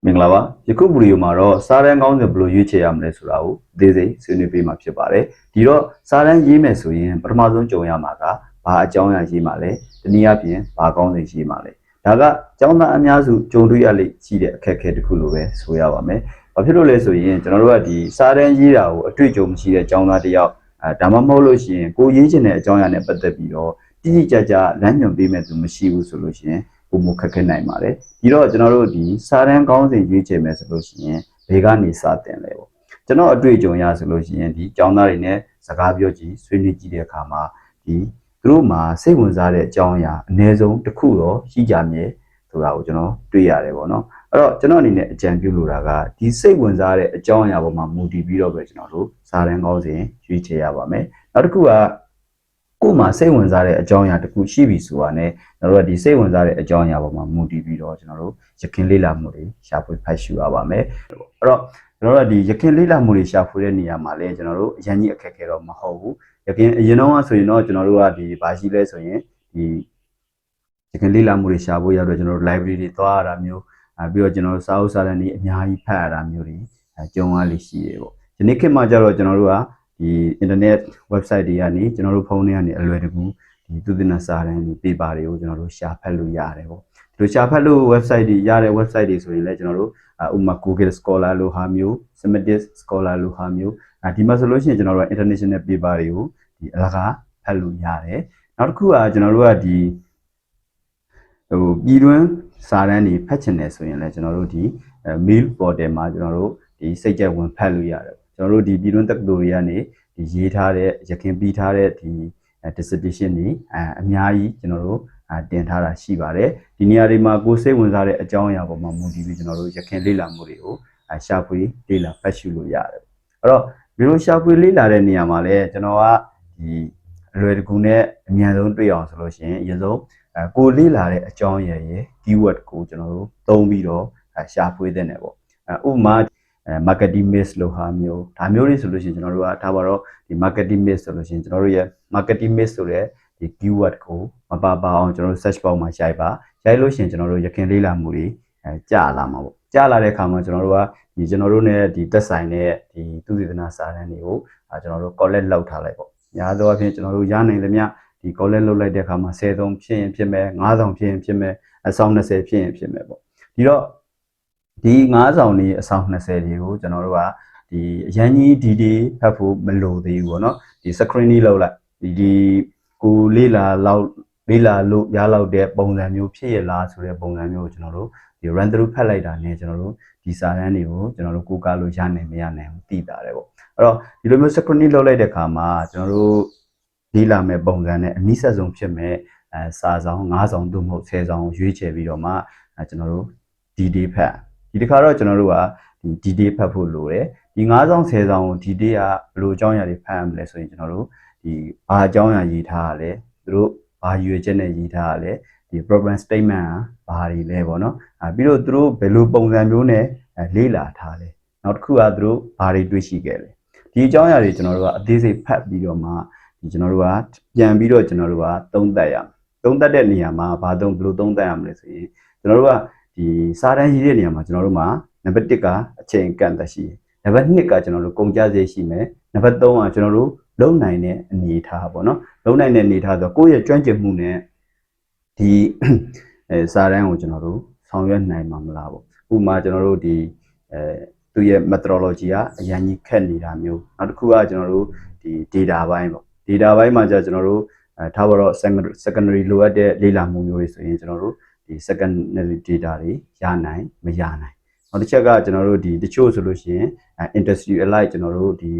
မင်္ဂလာပါယခုဗီဒီယိုမှာတော့စာတန်းကောင်းစဉ်ဘယ်လိုရွေးချယ်ရမလဲဆိုတာကိုအသေးစိတ်ဆွေးနွေးပေးမှာဖြစ်ပါတယ်ဒီတော့စာတန်းရေးမယ်ဆိုရင်ပထမဆုံးကြုံရမှာကဘာအကြောင်းအရာရေးမှာလဲတနည်းအားဖြင့်ဘာကောင်းစဉ်ရေးမှာလဲဒါကကျောင်းသားအများစုကြုံတွေ့ရလိမ့်ရှိတဲ့အခက်အခဲတစ်ခုလိုပဲဆိုရပါမယ်ဘာဖြစ်လို့လဲဆိုရင်ကျွန်တော်တို့ကဒီစာတန်းရေးတာကိုအတွေ့အကြုံမရှိတဲ့ကျောင်းသားတစ်ယောက်ဒါမှမဟုတ်လို့ရှိရင်ကိုရေးချင်တဲ့အကြောင်းအရာနဲ့ပတ်သက်ပြီးတော့တိတိကျကျလမ်းညွှန်ပေးမဲ့သူမရှိဘူးဆိုလို့ရှိရင်ပုံမခက်ခဲနိုင်ပါတယ်ဒီတော့ကျွန်တော်တို့ဒီစာတန်းကောင်းစဉ်ရွေးချယ်မယ်ဆိုလို့ရှိရင်ဘယ်ကနေစတင်လဲပေါ့ကျွန်တော်အတွေ့အကြုံရဆိုလို့ရှိရင်ဒီကျောင်းသားတွေနဲ့စကားပြောကြည့်ဆွေးနွေးကြည့်တဲ့အခါမှာဒီသူတို့မှာစိတ်ဝင်စားတဲ့အကြောင်းအရာအနည်းဆုံးတစ်ခုတော့ရှိကြမြဲဆိုတာကိုကျွန်တော်တွေ့ရတယ်ပေါ့နော်အဲ့တော့ကျွန်တော်အနေနဲ့အကြံပြုလိုတာကဒီစိတ်ဝင်စားတဲ့အကြောင်းအရာပေါ်မှာမူတည်ပြီးတော့ပဲကျွန်တော်တို့စာတန်းကောင်းစဉ်ရွေးချယ်ရပါမယ်နောက်တစ်ခုကကိုယ်မှာစိတ်ဝင်စားတဲ့အကြောင်းအရာတစ်ခုရှိပြီဆိုတာနဲ့ကျွန်တော်တို့ကဒီစိတ်ဝင်စားတဲ့အကြောင်းအရာပေါ်မှာမူတည်ပြီးတော့ကျွန်တော်တို့ရခင်လေ့လာမှုတွေရှာဖွေဖတ်ရှုရပါမယ်အဲ့တော့ကျွန်တော်တို့ကဒီရခင်လေ့လာမှုတွေရှာဖွေတဲ့နေရာမှာလည်းကျွန်တော်တို့အရင်ကြီးအခက်အခဲတော့မဟုတ်ဘူးရခင်အရင်တော့ဆိုရင်တော့ကျွန်တော်တို့ကဒီဘာရှိလဲဆိုရင်ဒီရခင်လေ့လာမှုတွေရှာဖို့ရတော့ကျွန်တော်တို့ library တွေသွားရတာမျိုးပြီးတော့ကျွန်တော်တို့စာအုပ်စာတမ်းတွေအများကြီးဖတ်ရတာမျိုးတွေကြုံရလိမ့်ရှိတယ်ပေါ့ဒီနေ့ခေတ်မှာကျတော့ကျွန်တော်တို့ကဒီ internet website တွေကနေကျွန်တော်တို့ဖုန်းတွေကနေအလွယ်တကူဒီသုတေသနစာတမ်းတွေ paper တွေကိုကျွန်တော်တို့ရှာဖတ်လို့ရတယ်ပေါ့ဒီလိုရှာဖတ်လို့ website တွေရတဲ့ website တွေဆိုရင်လည်းကျွန်တော်တို့ဥပမာ Google Scholar လို့ဟာမျိုး Semantic Scholar လို့ဟာမျိုးဒီမှာဆိုလို့ရှိရင်ကျွန်တော်တို့ international paper တွေကိုဒီအလကားဖတ်လို့ရတယ်နောက်တစ်ခုကကျွန်တော်တို့ကဒီပြည်တွင်းစာတမ်းတွေဖတ်ချင်တယ်ဆိုရင်လည်းကျွန်တော်တို့ဒီ mail portal မှာကျွန်တော်တို့ဒီစိတ်ကြိုက်ဝင်ဖတ်လို့ရတယ်ကျွန်တော်တို့ဒီပြည်တွင်းတက္ကသိုလ်တွေကနေဒီရေးထားတဲ့ရခင်ပြီးထားတဲ့ဒီ dissertation တွေအများကြီးကျွန်တော်တို့တင်ထားတာရှိပါတယ်ဒီနေရာတွေမှာကိုယ်စိတ်ဝင်စားတဲ့အကြောင်းအရာပေါ်မှာမူတည်ပြီးကျွန်တော်တို့ရခင်လေ့လာမှုတွေကိုရှာဖွေလေ့လာဖတ်ရှုလို့ရတယ်အဲ့တော့ဒီလိုရှာဖွေလေ့လာတဲ့နေရာမှာလည်းကျွန်တော်ကဒီအလွယ်တကူနဲ့အမြန်ဆုံးတွေ့အောင်ဆိုလို့ရှိရင်အရင်ဆုံးကိုလေ့လာတဲ့အကြောင်းအရာရဲ့ keyword ကိုကျွန်တော်တို့သုံးပြီးတော့ရှာဖွေတဲ့နေပေါ့ဥပမာmarketing mix လို့ဟာမျိုးဒါမျိုးတွေဆိုလို့ရှိရင်ကျွန်တော်တို့ကဒါပါတော့ဒီ marketing mix ဆိုလို့ရှိရင်ကျွန်တော်တို့ရဲ့ marketing mix ဆိုတဲ့ဒီ keyword ကိုမပါအောင်ကျွန်တော်တို့ search box မှာရိုက်ပါရိုက်လို့ရှိရင်ကျွန်တော်တို့ရခင်လေ့လာမှုတွေကြာလာမှာပေါ့ကြာလာတဲ့အခါမှာကျွန်တော်တို့ကဒီကျွန်တော်တို့ ਨੇ ဒီသက်ဆိုင်တဲ့ဒီသုတေသနစာတမ်းတွေကိုကျွန်တော်တို့ collect လုပ်ထားလိုက်ပေါ့ညာသောအဖြစ်ကျွန်တော်တို့ရနိုင်သမျှဒီ collect လုပ်လိုက်တဲ့အခါမှာ10သုံးဖြစ်ရင်ဖြစ်မယ်9ဆောင်ဖြစ်ရင်ဖြစ်မယ်အဆောင်20ဖြစ်ရင်ဖြစ်မယ်ပေါ့ဒီတော့ဒီ9ဆောင်နေအဆောင်20တွေကိုကျွန်တော်တို့ကဒီအရန်ကြီးဒီဒီဖတ်ဖို့မလိုသေးဘူးပေါ့နော်ဒီ screening လောက်လိုက်ဒီကိုလေးလာလို့ရလောက်တဲ့ပုံစံမျိုးဖြစ်ရလားဆိုတဲ့ပုံစံမျိုးကိုကျွန်တော်တို့ဒီ run through ဖတ်လိုက်တာနဲ့ကျွန်တော်တို့ဒီစာတမ်းတွေကိုကျွန်တော်တို့ကိုးကားလို့ရနိုင်မရနိုင်ဘူးသိပါတယ်ပေါ့အဲ့တော့ဒီလိုမျိုး screening လုပ်လိုက်တဲ့အခါမှာကျွန်တော်တို့ဒီလာမဲ့ပုံစံနဲ့အနည်းဆက်ဆုံးဖြစ်မဲ့စာဆောင်9ဆောင်သို့မဟုတ်10ဆောင်ရွေးချယ်ပြီးတော့မှကျွန်တော်တို့ဒီ day ဖတ်ဒီတစ်ခါတော့ကျွန်တော်တို့ကဒီ day ဖတ်ဖို့လိုတယ်ဒီ9ဆောင်10ဆောင်ကိုဒီ day ကဘယ်လိုအကြောင်းအရာတွေဖတ်ရမလဲဆိုရင်ကျွန်တော်တို့ဒီဘာအကြောင်းအရာရေးထားရလဲသူတို့ဘာရွေချက်နဲ့ရေးထားရလဲဒီ problem statement ကဘာတွေလဲပေါ့နော်ပြီးတော့သူတို့ဘယ်လိုပုံစံမျိုးနဲ့လေ့လာထားလဲနောက်တစ်ခုကသူတို့ဘာတွေတွေ့ရှိခဲ့လဲဒီအကြောင်းအရာတွေကျွန်တော်တို့ကအသေးစိတ်ဖတ်ပြီးတော့မှဒီကျွန်တော်တို့ကပြန်ပြီးတော့ကျွန်တော်တို့ကသုံးသပ်ရမယ်သုံးသပ်တဲ့နေရာမှာဘယ်လိုသုံးသပ်ရမလဲဆိုရင်ကျွန်တော်တို့ကဒီစာတမ်းရေးတဲ့နေရာမှာကျွန်တော်တို့မှာနံပါတ်1ကအချိန်ကန့်သက်ရှိတယ်နံပါတ်2ကကျွန်တော်တို့ကုန်ကြစည်ရှိမယ်နံပါတ်3ကကျွန်တော်တို့လုံနိုင်တဲ့အနေအထားပေါ့နော်လုံနိုင်တဲ့အနေအထားဆိုကိုယ့်ရဲ့ကျွမ်းကျင်မှုနဲ့ဒီစာတမ်းကိုကျွန်တော်တို့ဆောင်ရွက်နိုင်မှာမလားပေါ့ဥပမာကျွန်တော်တို့ဒီသူရဲ့ methodology ကအရင်ကြီးခက်နေတာမျိုးနောက်တစ်ခုကကျွန်တော်တို့ဒီ data ဘိုင်းပေါ့ data ဘိုင်းမှာကျွန်တော်တို့ထားပါတော့ secondary လိုအပ်တဲ့လေ့လာမှုမျိုးတွေဆိုရင်ကျွန်တော်တို့ဒီ secondary data တွေရနိုင်မရနိုင်နောက်တစ်ချက်ကကျွန်တော်တို့ဒီတချို့ဆိုလို့ရှိရင် industry alike ကျွန်တော်တို့ဒီ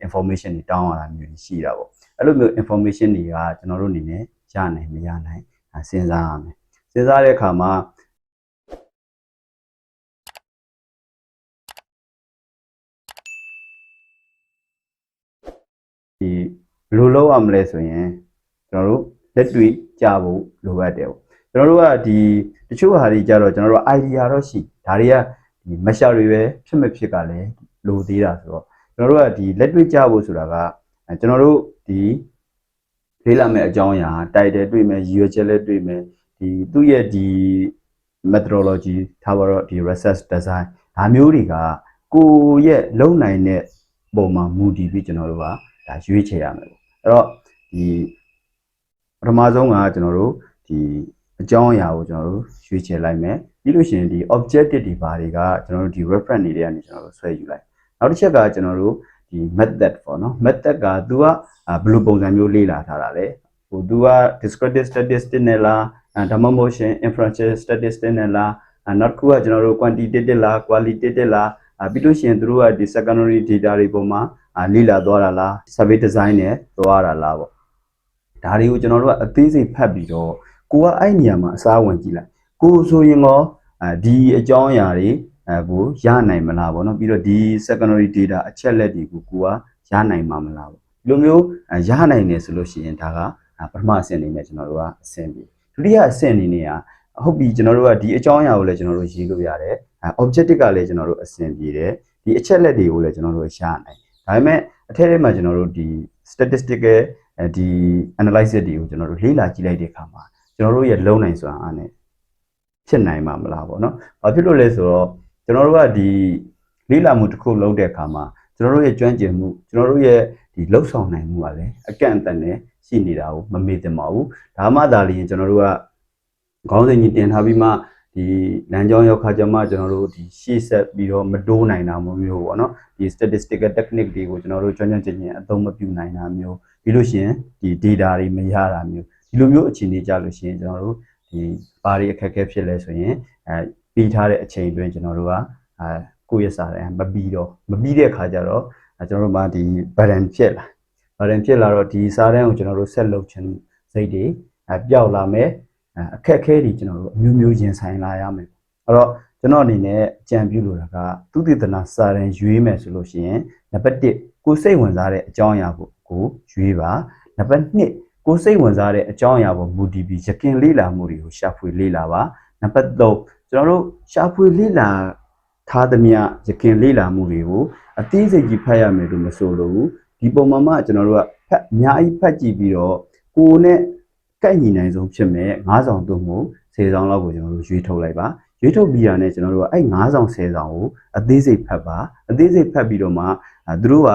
information တွေတောင်းရတာမျိုးရှိတာပေါ့အဲ့လိုမျိုး information တွေကကျွန်တော်တို့အနေနဲ့ရနိုင်မရနိုင်စဉ်းစားရမယ်စဉ်းစားတဲ့အခါမှာဒီဘယ်လိုလုပ်ရမလဲဆိုရင်ကျွန်တော်တို့လက်တွေ့ကြဖို့လိုအပ်တယ်ပေါ့ကျွန်တော်တို့ကဒီတချို့ဟာတွေကြတော့ကျွန်တော်တို့ idea တော့ရှိဒါတွေကဒီမရှာတွေပဲဖြစ်မဖြစ်ကလည်းလိုသေးတာဆိုတော့ကျွန်တော်တို့ကဒီလက်တွေ့ကြဖို့ဆိုတာကကျွန်တော်တို့ဒီလေးလာမဲ့အကြောင်းအရာ title တွေ့မယ်ရည်ရွယ်ချက်လည်းတွေ့မယ်ဒီသူ့ရဲ့ဒီ methodology ထားပါတော့ဒီ research design ဒါမျိုးတွေကကိုရဲ့လုံနိုင်တဲ့ပုံမှာမူတည်ပြီးကျွန်တော်တို့ကဒါရွေးချယ်ရမယ်ပေါ့အဲ့တော့ဒီပထမဆုံးကကျွန်တော်တို့ဒီအကြောင်းအရာကိုကျွန်တော်တို့ရွေးချယ်လိုက်မယ်ပြီးလို့ရှိရင်ဒီ objective တွေဘာတွေကကျွန်တော်တို့ဒီ reference တွေကနေကျွန်တော်တို့ဆွဲယူလိုက်နောက်တစ်ချက်ကကျွန်တော်တို့ဒီ method ပေါ့နော် method က तू ကဘယ်လိုပုံစံမျိုးလေ့လာထားတာလဲဟို तू က descriptive statistics နဲ့လားဒါမှမဟုတ်ရှင် inferential statistics နဲ့လားနောက်တစ်ခုကကျွန်တော်တို့ quantitative လား qualitative လားပြီးလို့ရှိရင်တို့ကဒီ secondary data တွေပုံမှာလေ့လာသွားတာလား survey design နဲ့သွားတာလားပေါ့ဒါတွေကိုကျွန်တော်တို့ကအသေးစိတ်ဖတ်ပြီးတော့ကိုကအဲ့နေရာမှာအစားဝင်ကြည့်လိုက်ကိုဆိုရင်ရောဒီအကြောင်းအရာတွေကိုရနိုင်မလားပေါ့နော်ပြီးတော့ဒီ secondary data အချက်လက်တွေကိုကိုကရနိုင်မှာမလားပေါ့ဒီလိုမျိုးရနိုင်တယ်ဆိုလို့ရှိရင်ဒါကပထမအဆင့်အနေနဲ့ကျွန်တော်တို့ကအဆင့်ပြီးဒုတိယအဆင့်အနေနဲ့ဟုတ်ပြီကျွန်တော်တို့ကဒီအကြောင်းအရာကိုလည်းကျွန်တော်တို့ရေးလို့ရတယ်objective ကလည်းကျွန်တော်တို့အဆင့်ပြီးတယ်ဒီအချက်လက်တွေကိုလည်းကျွန်တော်တို့ရနိုင်ဒါပေမဲ့အထက်ထဲမှာကျွန်တော်တို့ဒီ statistical ဒီ analysis တွေကိုကျွန်တော်တို့လေ့လာကြည့်လိုက်တဲ့အခါမှာကျွန်တော်တို့ရဲ့လုံနိုင်စွမ်းအားနဲ့ဖြစ်နိုင်မှာမလားပေါ့နော်။ဘာဖြစ်လို့လဲဆိုတော့ကျွန်တော်တို့ကဒီလေ့လာမှုတစ်ခုလုပ်တဲ့အခါမှာကျွန်တော်တို့ရဲ့ကျွမ်းကျင်မှုကျွန်တော်တို့ရဲ့ဒီလှုပ်ဆောင်နိုင်မှုကလည်းအကန့်အသတ်နဲ့ရှိနေတာကိုမမေ့သင့်ပါဘူး။ဒါမှသာလျှင်ကျွန်တော်တို့ကခေါင်းစဉ်ကြီးတင်ထားပြီးမှဒီလမ်းကြောင်းရောက်ခါကျမှကျွန်တော်တို့ဒီရှေ့ဆက်ပြီးတော့မတိုးနိုင်တာမျိုးပေါ့နော်။ဒီ statistical technique တွေကိုကျွန်တော်တို့ကျွမ်းကျင်အသုံးမပြုနိုင်တာမျိုးပြီးလို့ရှိရင်ဒီ data တွေမရတာမျိုးဒီလိုမျိုးအခြေအနေကြလို့ရှိရင်ကျွန်တော်တို့ဒီဘာတွေအခက်အခဲဖြစ်လဲဆိုရင်ပြီးထားတဲ့အချိန်အတွင်းကျွန်တော်တို့ကကိုယ့်ရဲ့စာတမ်းမပြီးတဲ့အခါကျတော့ကျွန်တော်တို့မှဒီ burden ဖြစ်လာတော့ဒီစာတမ်းကိုကျွန်တော်တို့ဆက်လုပ်ခြင်းစိတ်တွေပျောက်လာမယ်အခက်အခဲတွေကျွန်တော်တို့အမျိုးမျိုးရင်ဆိုင်လာရမယ်အဲ့တော့ကျွန်တော်အနေနဲ့အကြံပြုလိုတာကသုတေသနစာတမ်းရွေးမယ်ဆိုလို့ရှိရင်နံပါတ်1ကိုစိတ်ဝင်စားတဲ့အကြောင်းအရာကိုရွေးပါနံပါတ်2ကိုစိတ်ဝင်စားတဲ့အကြောင်းအရာပေါ်မူတည်ပြီးရခင်လေ့လာမှုတွေကိုရှာဖွေလေ့လာပါနံပါတ်3ကျွန်တော်တို့ရှာဖွေလေ့လာထားသမျှရခင်လေ့လာမှုတွေကိုအသေးစိတ်ကြီးဖတ်ရမယ်လို့မဆိုလို့ဘူးဒီပုံမှာမှကျွန်တော်တို့ကအများကြီးဖတ်ကြည့်ပြီးတော့ကိုယ်နဲ့ကိုက်ညီနိုင်ဆုံးဖြစ်မဲ့9ဆောင်သို့မဟုတ်10ဆောင်လောက်ကိုကျွန်တော်တို့ရွေးထုတ်လိုက်ပါရွေးထုတ်ပြီးရတဲ့ကျွန်တော်တို့ကအဲ့9ဆောင်10ဆောင်ကိုအသေးစိတ်ဖတ်ပါအသေးစိတ်ဖတ်ပြီးတော့မှသူတို့က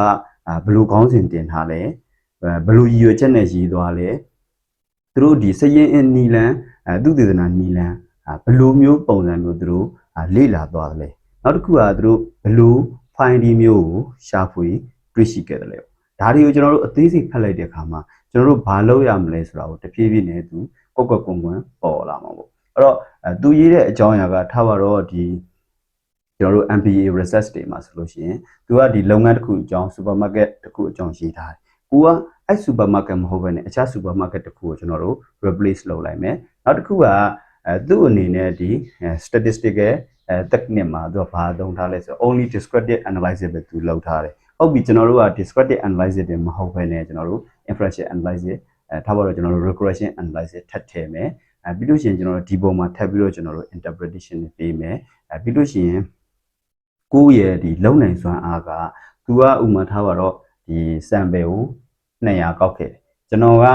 ဘယ်လိုခေါင်းစဉ်တင်ထားလဲဘယ်လိုရည်ရွယ်ချက်နဲ့ရေးသွားလဲသူတို့ဒီစရင်အနီလန်သူတေသနာနီလန်ဘယ်လိုမျိုးပုံစံမျိုးသူတို့လေ့လာသွားတယ်နောက်တစ်ခုကသူတို့ဘယ်လို file ဒီမျိုးကိုရှာဖွေတွေ့ရှိခဲ့တယ်လေဒါတွေကိုကျွန်တော်တို့အသေးစိတ်ဖတ်လိုက်တဲ့အခါမှာကျွန်တော်တို့ဘာလုပ်ရမလဲဆိုတာကိုတဖြည်းဖြည်းနဲ့သူကွက်ကွက်ကွန်ကွန်ပေါ်လာမှာပေါ့အဲ့တော့သူရေးတဲ့အကြောင်းအရာကထားပါတော့ဒီကျွန်တော်တို့ MBA research တွေမှာဆိုလို့ရှိရင်သူကဒီလုပ်ငန်းတစ်ခုအကြောင်း supermarket တစ်ခုအကြောင်းရေးထားတယ်ကိုကအဲ့ supermarket မဟုတ်ဘဲနဲ့အခြား supermarket တစ်ခုကိုကျွန်တော်တို့ replace လုပ်လိုက်မယ်နောက်တစ်ခုကသူ့အနေနဲ့ဒီ statistical technique မှာသူကဘာသုံးထားလဲဆိုတော့ only descriptive analysis ပဲသူလုပ်ထားတယ်ဟုတ်ပြီကျွန်တော်တို့က descriptive analysis တွေမဟုတ်ဘဲနဲ့ကျွန်တော်တို့ inferential analysis ထားပါတော့ကျွန်တော်တို့ regression analysis ထပ်ထည့်မယ်ပြီးလို့ရှိရင်ကျွန်တော်တို့ဒီပုံမှာထပ်ပြီးတော့ကျွန်တော်တို့ interpretation တွေပေးမယ်ပြီးလို့ရှိရင်ကိုယ့်ရဲ့ဒီလုံနိုင်စွမ်းအားကသူကဥမာထားပါတော့ဒီ sample ကို200ကောက်ခဲ့တယ်ကျွန်တော်က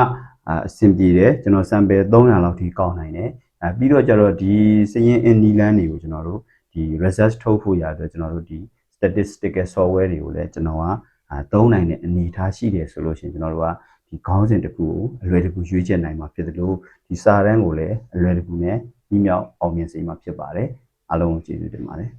အဆင်ပြေတယ်ကျွန်တော် sample 300လောက်ထိကောက်နိုင်တယ်ပြီးတော့ကျတော့ဒီစရင်အနီလန်းတွေကိုကျွန်တော်တို့ဒီ research ထုတ်ဖို့ရအတွက်ကျွန်တော်တို့ဒီ statistical software တွေကိုလည်းကျွန်တော်ကသုံးနိုင်တဲ့အနေအထားရှိတယ်ဆိုလို့ရှိရင်ကျွန်တော်တို့ကဒီခေါင်းစဉ်တစ်ခုကိုအလွယ်တကူရွေးချယ်နိုင်မှာဖြစ်တယ်လို့ဒီစာတမ်းကိုလည်းအလွယ်တကူနဲ့ပြီးမြောက်အောင်မြင်စေမှာဖြစ်ပါတယ်အားလုံးကိုကျေးဇူးတင်ပါတယ်